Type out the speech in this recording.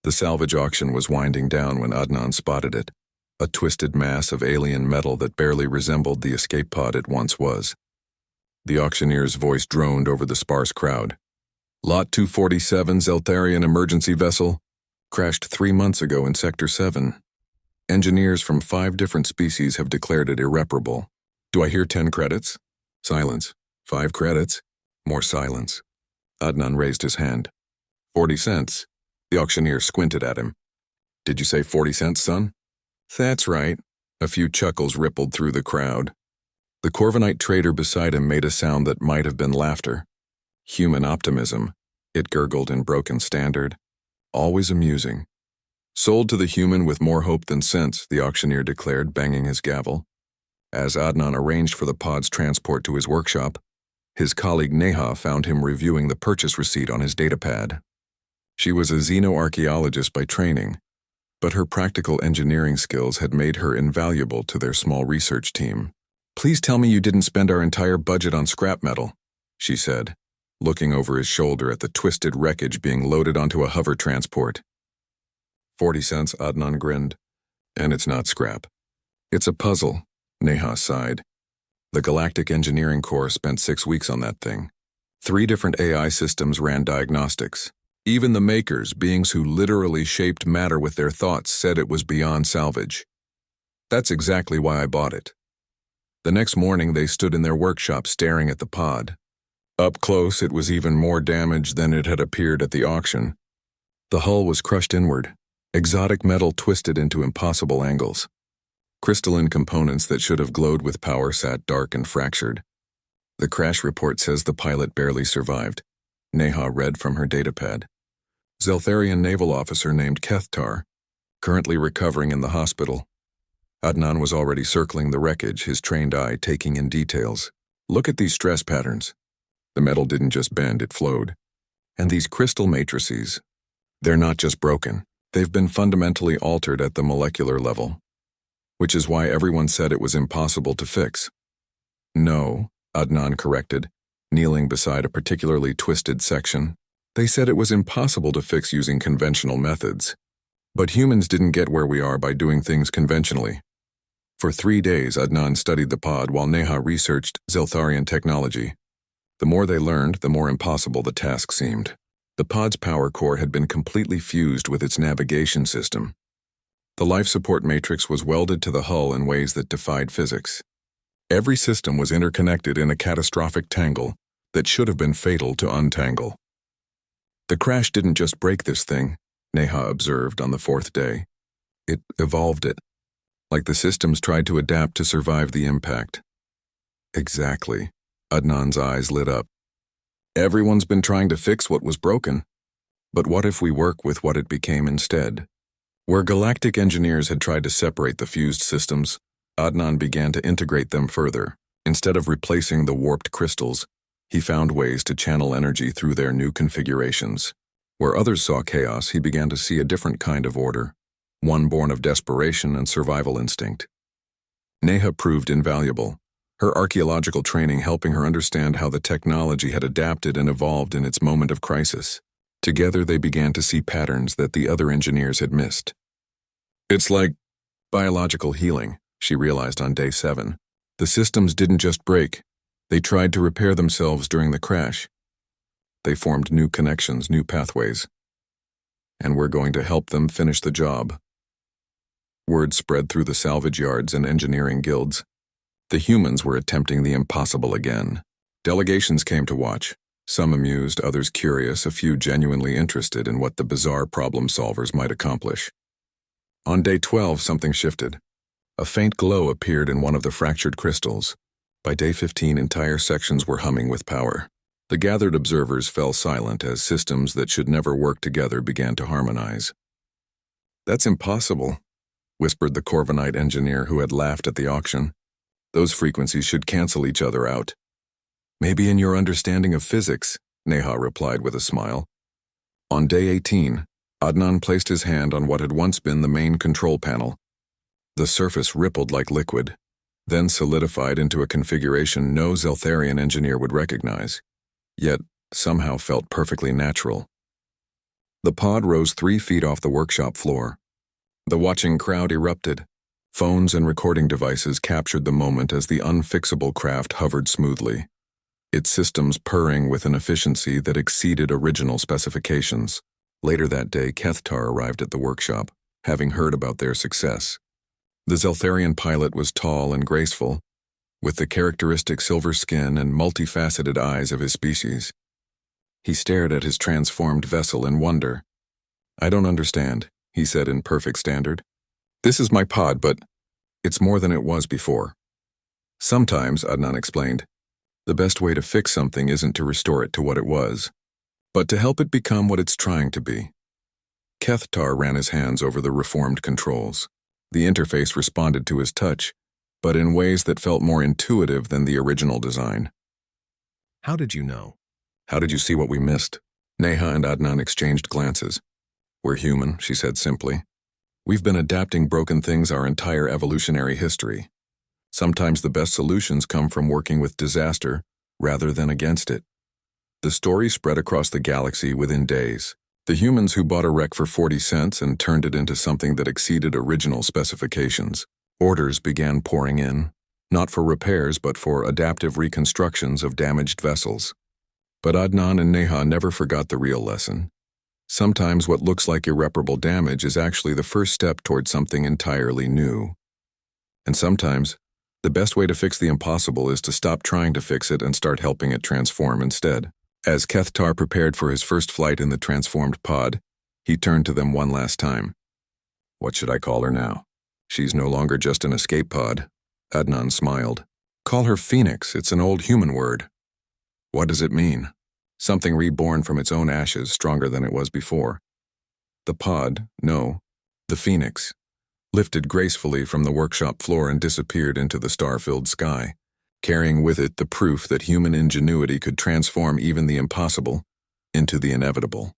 The salvage auction was winding down when Adnan spotted it, a twisted mass of alien metal that barely resembled the escape pod it once was. The auctioneer's voice droned over the sparse crowd. Lot 247 Zeltharian emergency vessel crashed 3 months ago in Sector 7. Engineers from 5 different species have declared it irreparable. Do I hear 10 credits? Silence. 5 credits. More silence. Adnan raised his hand. 40 cents. The auctioneer squinted at him. Did you say 40 cents, son? That's right. A few chuckles rippled through the crowd. The Corvinite trader beside him made a sound that might have been laughter. Human optimism, it gurgled in broken standard. Always amusing. Sold to the human with more hope than sense, the auctioneer declared, banging his gavel. As Adnan arranged for the pod's transport to his workshop, his colleague Neha found him reviewing the purchase receipt on his datapad. She was a xenoarchaeologist by training, but her practical engineering skills had made her invaluable to their small research team. Please tell me you didn't spend our entire budget on scrap metal, she said, looking over his shoulder at the twisted wreckage being loaded onto a hover transport. 40 cents, Adnan grinned. And it's not scrap. It's a puzzle, Neha sighed. The Galactic Engineering Corps spent 6 weeks on that thing. 3 different AI systems ran diagnostics. Even the makers, beings who literally shaped matter with their thoughts, said it was beyond salvage. That's exactly why I bought it. The next morning they stood in their workshop staring at the pod. Up close it was even more damaged than it had appeared at the auction. The hull was crushed inward, exotic metal twisted into impossible angles. Crystalline components that should have glowed with power sat dark and fractured. The crash report says the pilot barely survived, Neha read from her datapad. Zeltharian naval officer named Kethtar, currently recovering in the hospital. Adnan was already circling the wreckage, his trained eye taking in details. Look at these stress patterns. The metal didn't just bend, it flowed. And these crystal matrices, they're not just broken. They've been fundamentally altered at the molecular level, which is why everyone said it was impossible to fix. No, Adnan corrected, kneeling beside a particularly twisted section. They said it was impossible to fix using conventional methods. But humans didn't get where we are by doing things conventionally. For 3 days, Adnan studied the pod while Neha researched Zeltharian technology. The more they learned, the more impossible the task seemed. The pod's power core had been completely fused with its navigation system. The life support matrix was welded to the hull in ways that defied physics. Every system was interconnected in a catastrophic tangle that should have been fatal to untangle. The crash didn't just break this thing, Neha observed on the 4th day. It evolved it, like the systems tried to adapt to survive the impact. Exactly. Adnan's eyes lit up. Everyone's been trying to fix what was broken. But what if we work with what it became instead? Where galactic engineers had tried to separate the fused systems, Adnan began to integrate them further. Instead of replacing the warped crystals, he found ways to channel energy through their new configurations. Where others saw chaos, he began to see a different kind of order, one born of desperation and survival instinct. Neha proved invaluable, her archaeological training helping her understand how the technology had adapted and evolved in its moment of crisis. Together they began to see patterns that the other engineers had missed. It's like biological healing, she realized on day 7. The systems didn't just break, they tried to repair themselves during the crash. They formed new connections, new pathways. And we're going to help them finish the job. Word spread through the salvage yards and engineering guilds. The humans were attempting the impossible again. Delegations came to watch, some amused, others curious, a few genuinely interested in what the bizarre problem solvers might accomplish. On day 12, something shifted. A faint glow appeared in one of the fractured crystals. By day 15, entire sections were humming with power. The gathered observers fell silent as systems that should never work together began to harmonize. That's impossible, whispered the Corvinite engineer who had laughed at the auction. Those frequencies should cancel each other out. Maybe in your understanding of physics, Neha replied with a smile. On day 18, Adnan placed his hand on what had once been the main control panel. The surface rippled like liquid, then solidified into a configuration no Zeltharian engineer would recognize, yet somehow felt perfectly natural. The pod rose 3 feet off the workshop floor. The watching crowd erupted. Phones and recording devices captured the moment as the unfixable craft hovered smoothly, its systems purring with an efficiency that exceeded original specifications. Later that day, Kethtar arrived at the workshop, having heard about their success. The Zeltharian pilot was tall and graceful, with the characteristic silver skin and multifaceted eyes of his species. He stared at his transformed vessel in wonder. "I don't understand," he said in perfect standard. "This is my pod, but it's more than it was before." "Sometimes," Adnan explained, "the best way to fix something isn't to restore it to what it was, but to help it become what it's trying to be." Kethtar ran his hands over the reformed controls. The interface responded to his touch, but in ways that felt more intuitive than the original design. "How did you know? How did you see what we missed?" Neha and Adnan exchanged glances. "We're human," she said simply. "We've been adapting broken things our entire evolutionary history. Sometimes the best solutions come from working with disaster rather than against it." The story spread across the galaxy within days. The humans who bought a wreck for 40 cents and turned it into something that exceeded original specifications. Orders began pouring in, not for repairs but for adaptive reconstructions of damaged vessels. But Adnan and Neha never forgot the real lesson. Sometimes what looks like irreparable damage is actually the first step toward something entirely new. And sometimes, the best way to fix the impossible is to stop trying to fix it and start helping it transform instead. As Kethtar prepared for his first flight in the transformed pod, he turned to them one last time. "What should I call her now? She's no longer just an escape pod." Adnan smiled. "Call her Phoenix, it's an old human word." "What does it mean?" "Something reborn from its own ashes, stronger than it was before." The pod, no, the Phoenix, lifted gracefully from the workshop floor and disappeared into the star-filled sky, carrying with it the proof that human ingenuity could transform even the impossible into the inevitable.